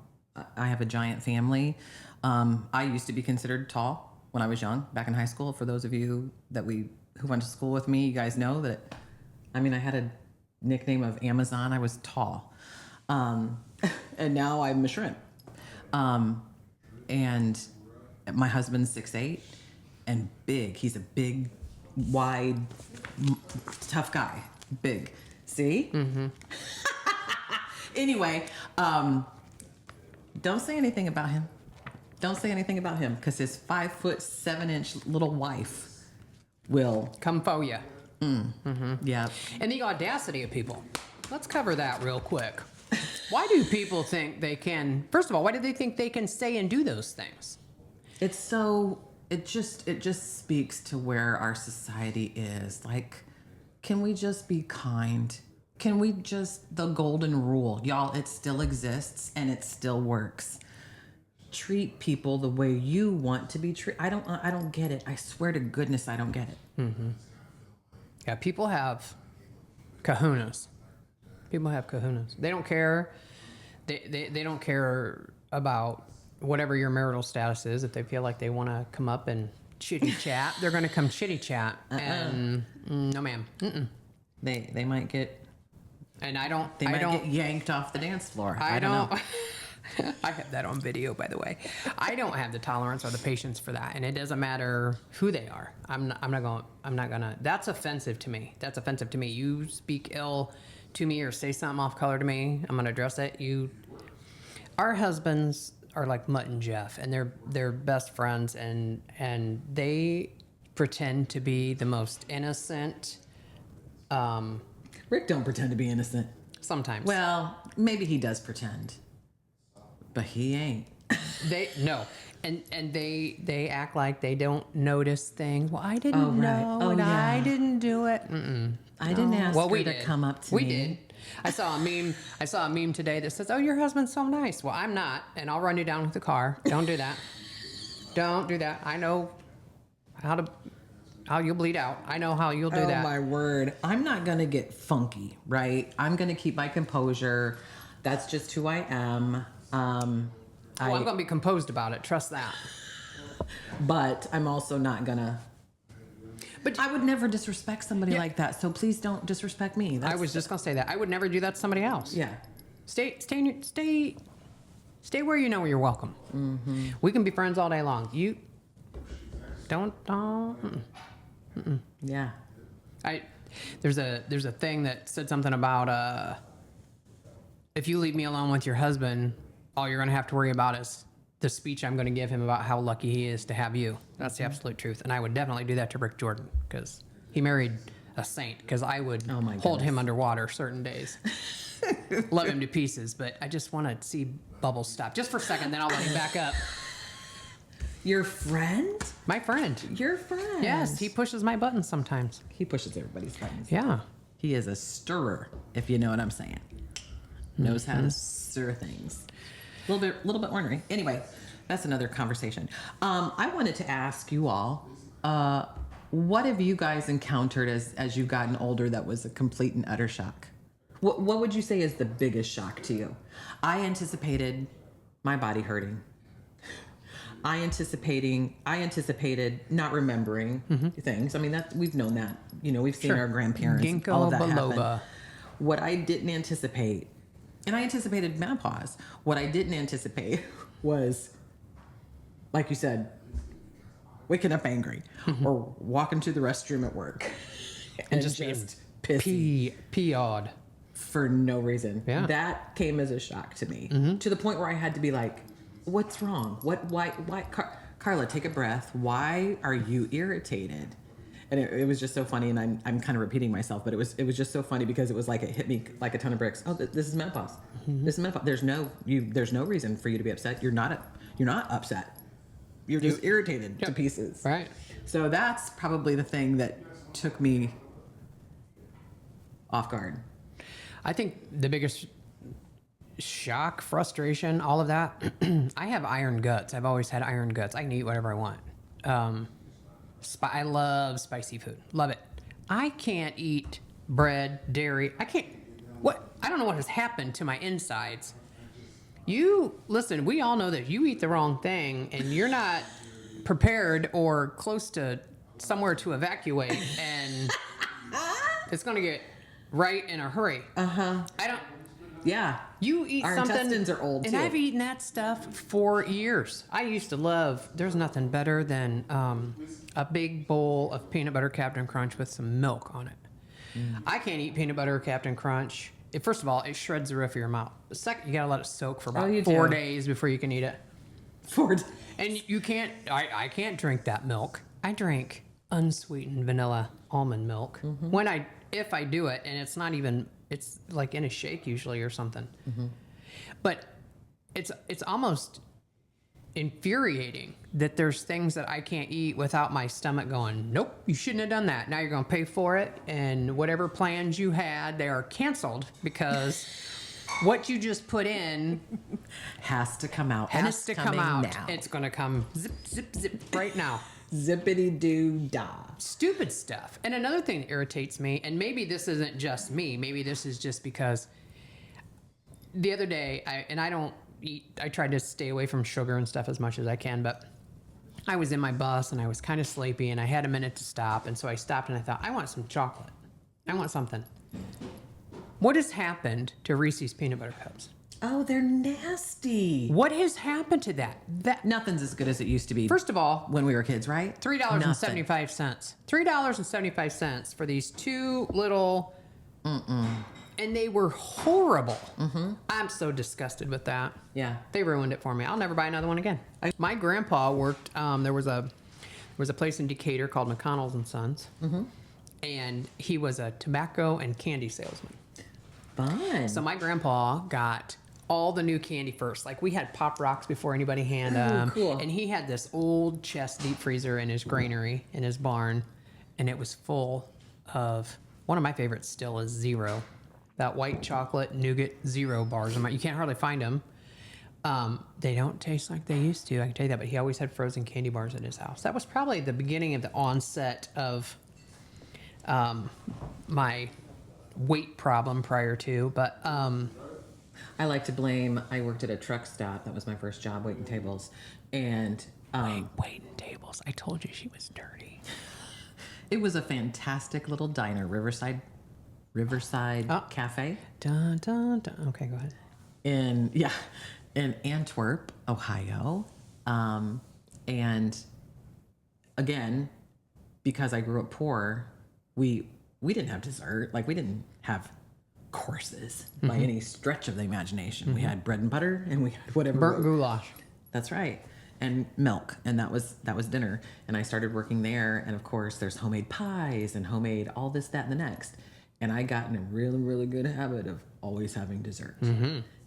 I have a giant family. I used to be considered tall when I was young, back in high school. For those of you who went to school with me, you guys know that. I mean, I had a nickname of Amazon. I was tall, and now I'm a shrimp. And my husband's 6'8" and big. He's a big, wide, tough guy. Big. See? Mm-hmm. Anyway, don't say anything about him. Don't say anything about him, because his 5'7" little wife will come for you. Yeah. And the audacity of people. Let's cover that real quick. Why do people think they can? First of all, why do they think they can say and do those things? It just speaks to where our society is. Like, can we just be kind? Can we just, the golden rule, y'all, it still exists and it still works. Treat people the way you want to be treated. I don't get it. I swear to goodness, I don't get it. Mm-hmm. Yeah, people have kahunas. People have kahunas. They don't care. They don't care about whatever your marital status is. If they feel like they want to come up and chitty chat, they're going to come chitty chat. And no, ma'am. They might get. And I don't. They might get yanked off the dance floor. I don't know. I have that on video, by the way. I don't have the tolerance or the patience for that, and it doesn't matter who they are. I'm not gonna. That's offensive to me. You speak ill to me or say something off color to me, I'm gonna address it. Our husbands are like Mutt and Jeff, and they're best friends, and they pretend to be the most innocent. Rick don't pretend to be innocent. Sometimes. Well, maybe he does pretend, but he ain't. No. And they act like they don't notice things. Well, I didn't know, and yeah. I didn't do it. I didn't ask Well, her we to did. come up to We me. did. I saw a meme today that says, "Oh, your husband's so nice." Well, I'm not, and I'll run you down with the car. Don't do that. Don't do that. I know how you'll bleed out. I know how you'll do that. Oh my word. I'm not going to get funky, right? I'm going to keep my composure. That's just who I am. I'm going to be composed about it. Trust that. But I'm also not going to. But I would never disrespect somebody like that. So please don't disrespect me. I was just going to say that. I would never do that to somebody else. Yeah. Stay where you know where you're welcome. Mm-hmm. We can be friends all day long. You don't. Yeah. There's a thing that said something about if you leave me alone with your husband, all you're going to have to worry about is the speech I'm going to give him about how lucky he is to have you. That's the absolute truth. And I would definitely do that to Rick Jordan because he married a saint, because I would hold him underwater certain days. Love him to pieces, but I just want to see Bubbles stop just for a second, then I'll let him back up. Your friend? My friend. Your friend? Yes, he pushes my buttons sometimes. He pushes everybody's buttons. Yeah. He is a stirrer, if you know what I'm saying. Knows how to stir things. A little bit ornery. Anyway, that's another conversation. I wanted to ask you all, what have you guys encountered as you've gotten older that was a complete and utter shock? What would you say is the biggest shock to you? I anticipated my body hurting. I anticipated not remembering things. I mean, we've known that. You know, we've seen our grandparents. Ginkgo all of that biloba. happen. What I didn't anticipate, and I anticipated menopause. What I didn't anticipate was, like you said, waking up angry or walking to the restroom at work and just pissy. Pee-awed. For no reason. Yeah. That came as a shock to me. To the point where I had to be like, what's wrong? Why, Carla, take a breath. Why are you irritated? And it was just so funny, and I'm kind of repeating myself, but it was just so funny because it was like it hit me like a ton of bricks. Oh, this is menopause. This is menopause. There's no reason for you to be upset. You're not upset. You're just irritated to pieces. Right. So that's probably the thing that took me off guard. I think the biggest shock, frustration, all of that. I have iron guts. I've always had iron guts. I can eat whatever I want. I love spicy food. Love it. I can't eat bread, dairy. I don't know what has happened to my insides. Listen, we all know that you eat the wrong thing and you're not prepared or close to somewhere to evacuate, and it's going to get right in a hurry. Yeah. You eat Our something. intestines are old, and too. I've eaten that stuff for years. I used to love, there's nothing better than a big bowl of peanut butter Captain Crunch with some milk on it. I can't eat peanut butter Captain Crunch. First of all, it shreds the roof of your mouth. Second, you got to let it soak for about 4 days before you can eat it. 4 days. And you can't, I can't drink that milk. I drink unsweetened vanilla almond milk. If I do it, and it's not even, it's like in a shake usually or something. But it's almost infuriating that there's things that I can't eat without my stomach going, nope, you shouldn't have done that. Now you're going to pay for it, and whatever plans you had, they are canceled because what you just put in has to come out. has to come out. Now. It's going to come zip, zip, zip right now. Zippity doo dah. Stupid stuff. And another thing that irritates me, and maybe this isn't just me, maybe this is just because the other day, I tried to stay away from sugar and stuff as much as I can, but I was in my bus and I was kind of sleepy and I had a minute to stop. And so I stopped and I thought, I want some chocolate. I want something. What has happened to Reese's peanut butter cups? Oh, they're nasty. What has happened to that? Nothing's as good as it used to be. First of all, when we were kids, right? $3.75. $3.75 for these two little, and And they were horrible. I'm so disgusted with that. Yeah. They ruined it for me. I'll never buy another one again. My grandpa worked. There was a place in Decatur called McConnell's and Sons, and he was a tobacco and candy salesman. Fun. So my grandpa got all the new candy first. Like we had Pop Rocks before anybody had them. Cool. And he had this old chest deep freezer in his granary in his barn, and it was full of one of my favorites. Still is Zero, that white chocolate nougat Zero bars. You can't hardly find them. They don't taste like they used to. I can tell you that. But he always had frozen candy bars in his house. That was probably the beginning of the onset of my weight problem prior to, but I like to blame. I worked at a truck stop. That was my first job, waiting tables, and waiting tables. I told you she was dirty. it was a fantastic little diner, Riverside Cafe, Dun, dun, dun. Okay, go ahead. in Antwerp, Ohio, and again, because I grew up poor, we didn't have dessert. Like we didn't have courses by any stretch of the imagination. We had bread and butter, and we had whatever. Burnt goulash. That's right, and milk, and that was dinner. And I started working there, and of course, there's homemade pies and homemade all this, that, and the next. And I got in a really, really good habit of always having dessert,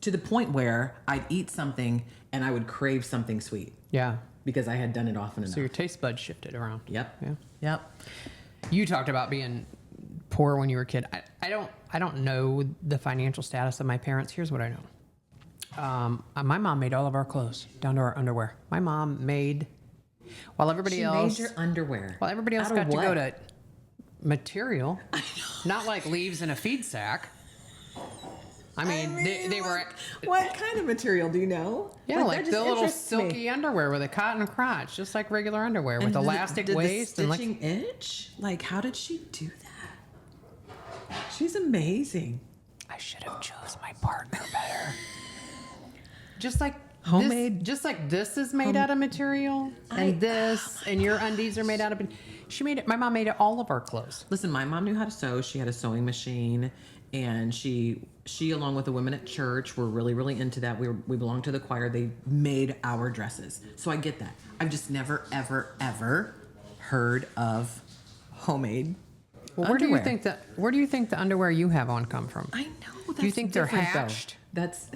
to the point where I'd eat something and I would crave something sweet. Yeah. Because I had done it often enough. So your taste buds shifted around. Yep. Yeah. Yep. You talked about being poor when you were a kid. I don't know the financial status of my parents. Here's what I know. My mom made all of our clothes down to our underwear. My mom made, while everybody else made your underwear. While everybody else Out of got to go what? to material, not like leaves in a feed sack. I mean, they were. What kind of material do you know? Yeah, like that the just little interests silky me. underwear with a cotton crotch, just like regular underwear with And elastic did waist the and stitching itch? Like, how did she do that? She's amazing. I should have chose my partner better. Just like Homemade- just like this is made out of material, and and your undies are made out of. She made it. My mom made it all of our clothes. Listen, my mom knew how to sew. She had a sewing machine, and she along with the women at church were really, really into that. We belonged to the choir. They made our dresses, so I get that. I've just never, ever, ever heard of homemade. Well, where do you think the underwear you have on come from? I know. That's Do you think they're different, though. hatched? That's.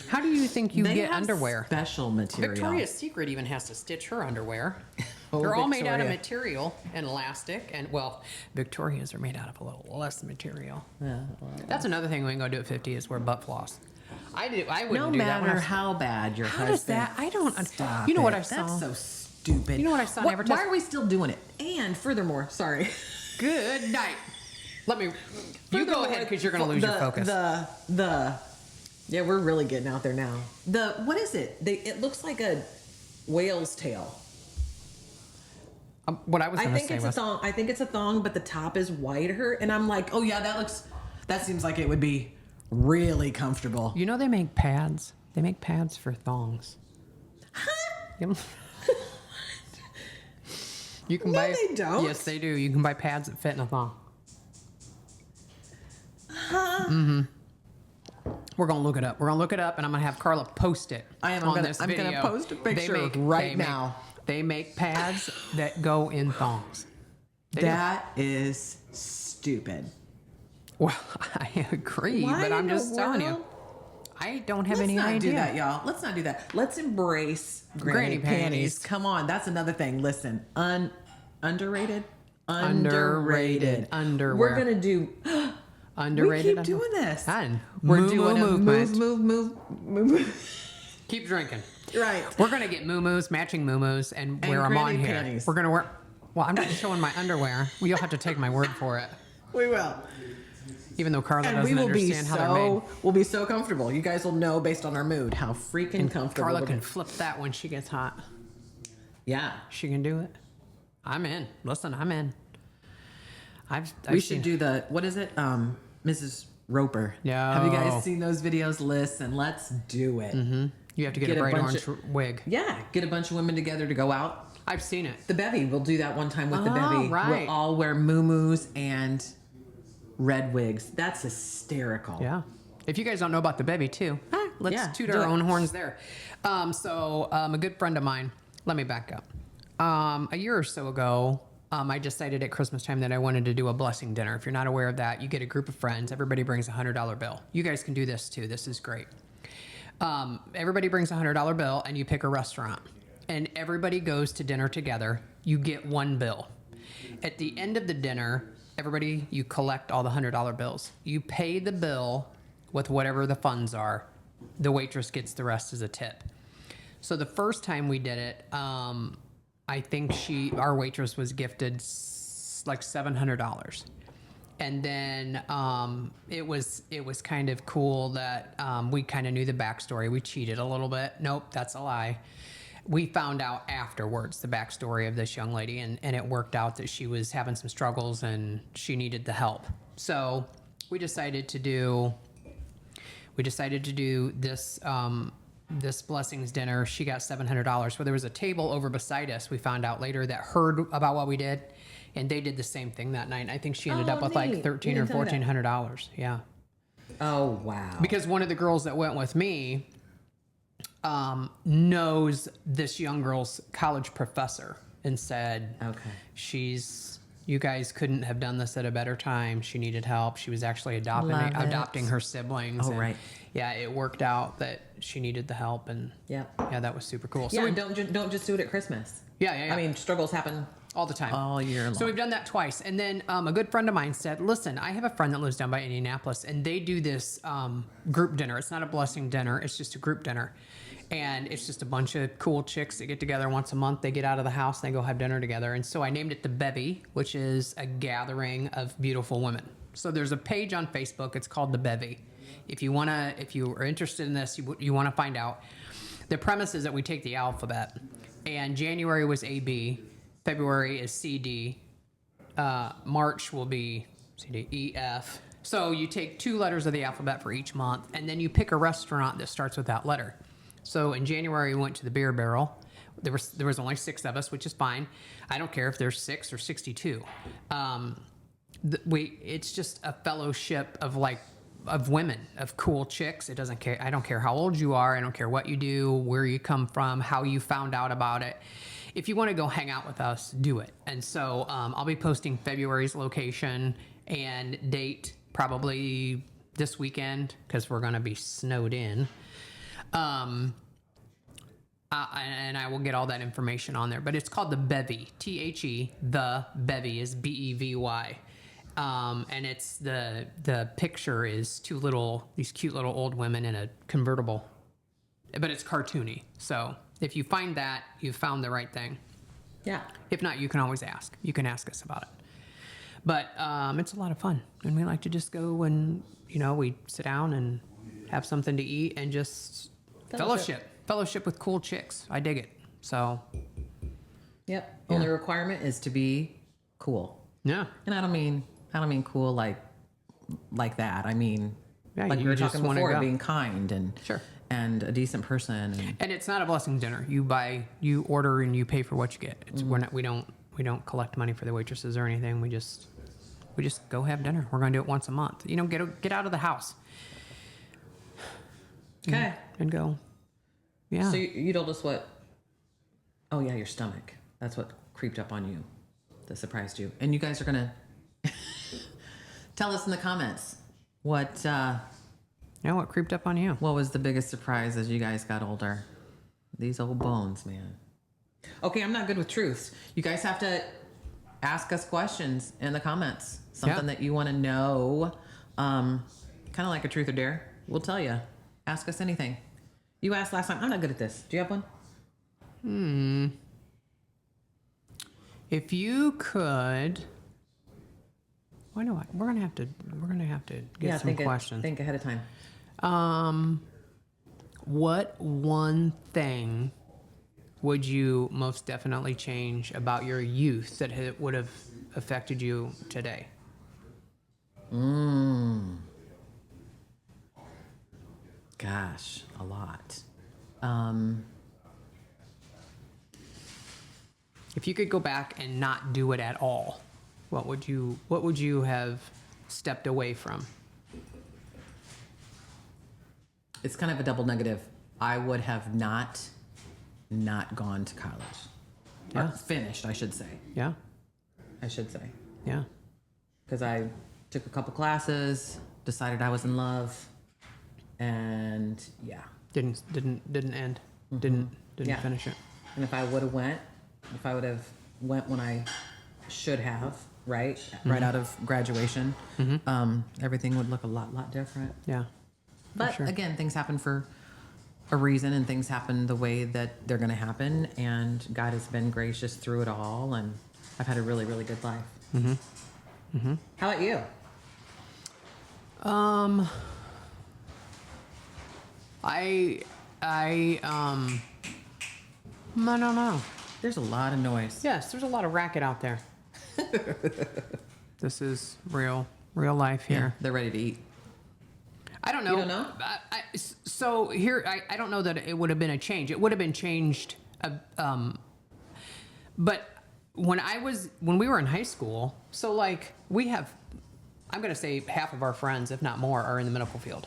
How do you think you They get have underwear? Special material. Victoria's Secret even has to stitch her underwear. Oh, They're all made out of Victoria. material and elastic, and well, Victoria's are made out of a little less material. Yeah, That's another thing we can go do at 50 is wear butt floss. I wouldn't no do that. matter how bad your How husband. does that? I don't. Stop You know what it. I saw? That's so stupid. You know what I saw in Why advertisement? are we still doing it? And furthermore, sorry. Good night. Let me. You go ahead because you're going to lose your focus. Yeah, we're really getting out there now. What is it? It looks like a whale's tail. What I was I going to think say it's was a thong. I think it's a thong, but the top is wider, and I'm like, oh yeah, that seems like it would be really comfortable. You know they make pads. They make pads for thongs. Yep. You can No, buy. they don't. Yes, they do. You can buy pads that fit in a thong. Huh? We're gonna look it up. We're gonna look it up, and I'm gonna have Carla post it. I'm on gonna this I'm gonna video. post a picture They right make- now. They make pads that go in thongs. They do. That is stupid. Well, I agree, Why but I'm in the just telling you. world? I don't have Let's any not idea. do that, y'all. Let's not do that. Let's embrace granny panties. Come on, that's another thing. Listen, underrated. Underrated underwear. We're gonna do. Underrated. We keep doing this. Fine. We're Moo-moo doing a movement. move. Keep drinking. Right. We're gonna get moo-moos, matching moo-moos, and wear them on granny here. panties. We're gonna wear. Well, I'm not showing my underwear. Well, you'll have to take my word for it. We will. Even though Carla And we doesn't will be understand how they're made. we'll be so comfortable. You guys will know based on our mood how freaking comfortable. Carla we're can gonna- flip that when she gets hot. Yeah. She can do it. I'm in. Listen, I'm in. I've We seen- should do what is it? Mrs. Roper. Yeah. Have you guys seen those videos? Listen, let's do it. You have to get Get a a bright bunch orange wig. Yeah, get a bunch of women together to go out. I've seen it. The bevy, we'll do that one time with the Oh, bevy. right. We'll all wear muumuus and red wigs. That's hysterical. Yeah. If you guys don't know about the bevy too, let's Yeah, toot do our it. own horns there. A good friend of mine, let me back up. A year or so ago, I decided at Christmas time that I wanted to do a blessing dinner. If you're not aware of that, you get a group of friends. Everybody brings a $100 bill. You guys can do this too. This is great. Everybody brings a $100 bill and you pick a restaurant. And everybody goes to dinner together. You get one bill. At the end of the dinner, you collect all the $100 bills. You pay the bill with whatever the funds are. The waitress gets the rest as a tip. So the first time we did it, I think our waitress was gifted like $700. And then it was kind of cool that we kind of knew the backstory. We cheated a little bit. Nope, that's a lie. We found out afterwards the backstory of this young lady, and it worked out that she was having some struggles and she needed the help. So we decided to do this this blessings dinner. She got $700. Well, there was a table over beside us. We found out later that heard about what we did, and they did the same thing that night. I think she ended up with like neat. $1,300 or $1,400. Yeah. Oh, wow. Because one of the girls that went with me knows this young girl's college professor and said, okay, you guys couldn't have done this at a better time. She needed help. She was actually adopting her siblings. Oh, and right. Yeah, it worked out that she needed the help, and Yeah. that was super cool. Yeah, So and don't just do it at Christmas. Yeah. I mean, struggles happen all the time, all year long. So we've done that twice. And then a good friend of mine said, listen, I have a friend that lives down by Indianapolis, and they do this group dinner. It's not a blessing dinner. It's just a group dinner. And it's just a bunch of cool chicks that get together once a month. They get out of the house and they go have dinner together. And so I named it the Bevy, which is a gathering of beautiful women. So there's a page on Facebook. It's called the Bevy. If you are interested in this, you want to find out. The premise is that we take the alphabet, and January was AB, February is CD, March will be CD, E, F. So you take 2 letters of the alphabet for each month, and then you pick a restaurant that starts with that letter. So in January, we went to the Beer Barrel. There was only 6 of us, which is fine. I don't care if there's 6 or 62. It's just a fellowship of women, of cool chicks. It doesn't care. I don't care how old you are. I don't care what you do, where you come from, how you found out about it. If you want to go hang out with us, do it. And so I'll be posting February's location and date probably this weekend because we're going to be snowed in. And I will get all that information on there. But it's called the Bevy, THE. The Bevy is BEVY. And it's the picture is these cute little old women in a convertible, but it's cartoony. So if you find that, you've found the right thing. Yeah. If not, you can always ask. You can ask us about it. But it's a lot of fun, and we like to just go and we sit down and have something to eat and just fellowship with cool chicks. I dig it. So. Yep. Yeah. Only requirement is to be cool. Yeah. And I don't mean cool like that. I mean, like we were talking before, being kind and sure. And a decent person. And it's not a blessing dinner. You order and you pay for what you get. We don't collect money for the waitresses or anything. We just go have dinner. We're going to do it once a month. Get out of the house. Okay. And go. Yeah. So you told us what? Oh yeah, your stomach. That's what creeped up on you. That surprised you. And you guys are gonna tell us in the comments what creeped up on you? what was the biggest surprise as you guys got older? These old bones, man. Okay, I'm not good with truths. You guys have to ask us questions in the comments. Something that you want to know. Kind of like a truth or dare. We'll tell you. Ask us anything. You asked last time. I'm not good at this. Do you have one? If you could, we're gonna have to get some questions. Think ahead of time. What one thing would you most definitely change about your youth that would have affected you today? Gosh, a lot. If you could go back and not do it at all, what would you have stepped away from? It's kind of a double negative. I would have not gone to college. Yeah. Or finished, I should say. Yeah. Yeah. Because I took a couple classes, decided I was in love, and yeah. Didn't end. Didn't Yeah. finish it. And if I would have went when I should have, right out of graduation, everything would look a lot different. Yeah. But sure. again, things happen for a reason, and things happen the way that they're going to happen. And God has been gracious through it all, and I've had a really, really good life. How about you? I don't know. There's a lot of noise. Yes, there's a lot of racket out there. This is real life here. They're ready to eat. I don't know. You don't know? So here, I don't know that it would have been a change. It would have been changed. But when we were in high school, so like I'm going to say half of our friends, if not more, are in the medical field.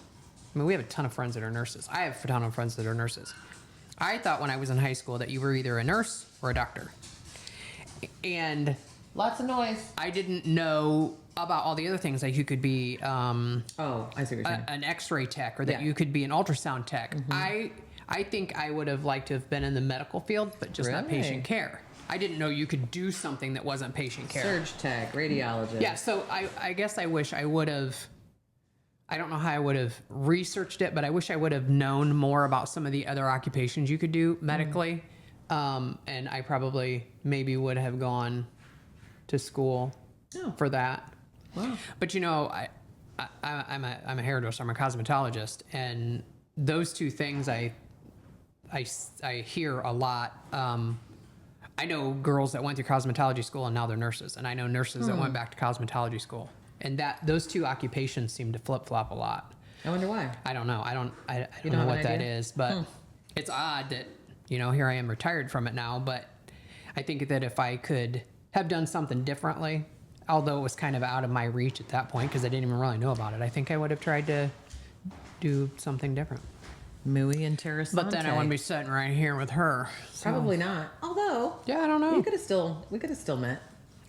I mean, we have a ton of friends that are nurses. I have a ton of friends that are nurses. I thought when I was in high school that you were either a nurse or a doctor. And Lots of noise. I didn't know about all the other things, like you could be I see what you're saying. an X-ray tech, or that Yeah. you could be an ultrasound tech. I think I would have liked to have been in the medical field, but just not Really? patient care. I didn't know you could do something that wasn't patient care. Surge tech, radiologist. Yeah, so I guess I wish I would have. I don't know how I would have researched it, but I wish I would have known more about some of the other occupations you could do medically. And I probably maybe would have gone to school for that. Wow. But I'm a hairdresser. I'm a cosmetologist, and those two things I hear a lot. I know girls that went through cosmetology school and now they're nurses, and I know nurses that went back to cosmetology school, and those two occupations seem to flip flop a lot. I wonder why. I don't know. I don't don't know have what an that idea? is, but it's odd that here I am retired from it now. But I think that if I could have done something differently, although it was kind of out of my reach at that point because I didn't even really know about it, I think I would have tried to do something different. Muy interesante. But then I wouldn't be sitting right here with her. So. Probably not. Although, Yeah, I don't know. we could have still met.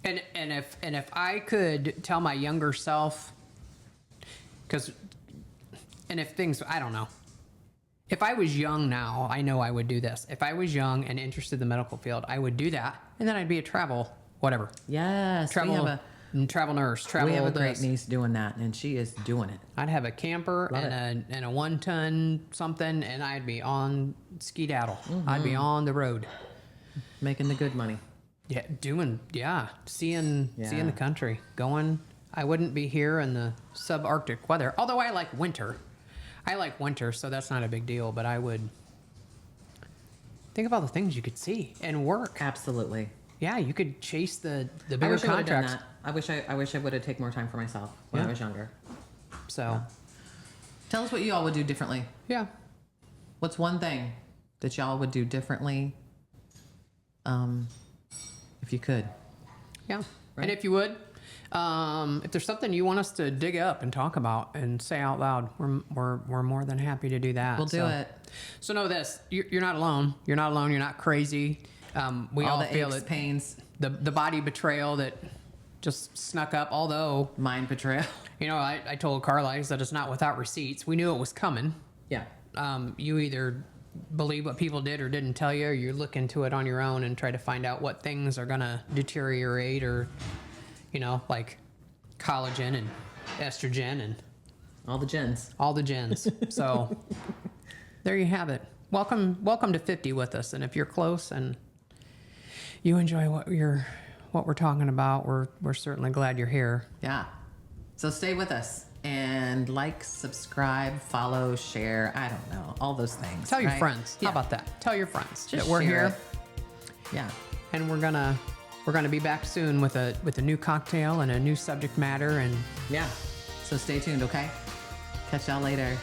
And if I could tell my younger self, I don't know. If I was young now, I know I would do this. If I was young and interested in the medical field, I would do that, and then I'd be a travel Yes, travel nurse. we have a great this. niece doing that, and she is doing it. I'd have a camper Love and a 1-ton something, and I'd be on skedaddle. I'd be on the road. Making the good money. Yeah, seeing Yeah. the country, going. I wouldn't be here in the subarctic weather, although I like winter. So that's not a big deal. But I would think of all the things you could see and work. Absolutely. Yeah, you could chase the I bigger wish I would have done contracts. that. I wish I would have taken more time for myself when I Yeah. was younger. So Tell us what you all would do differently. yeah, What's one thing that y'all would do differently, if you could? yeah. Right. And if you would, if there's something you want us to dig up and talk about and say out loud, we're more than happy to do that. We'll do it. So know this: you're not alone. You're not alone. You're not crazy. We all the feel aches, it. pains, The body betrayal that just snuck up. Although mind betrayal. I told Carla, I said it's not without receipts. We knew it was coming. Yeah. You either believe what people did or didn't tell you, or you look into it on your own and try to find out what things are gonna deteriorate, or like collagen and estrogen and All the gens. all the gens. So there you have it. Welcome to 50 with us. And if you're close and you enjoy what we're talking about, we're certainly glad you're here. Yeah. So stay with us and like, subscribe, follow, share. I don't know. All those things. Tell your right? friends. Yeah. How about that? Tell your friends Just that we're share here, it. Yeah. and we're gonna be back soon with a new cocktail and a new subject matter. And Yeah. So stay tuned, okay? Catch y'all later.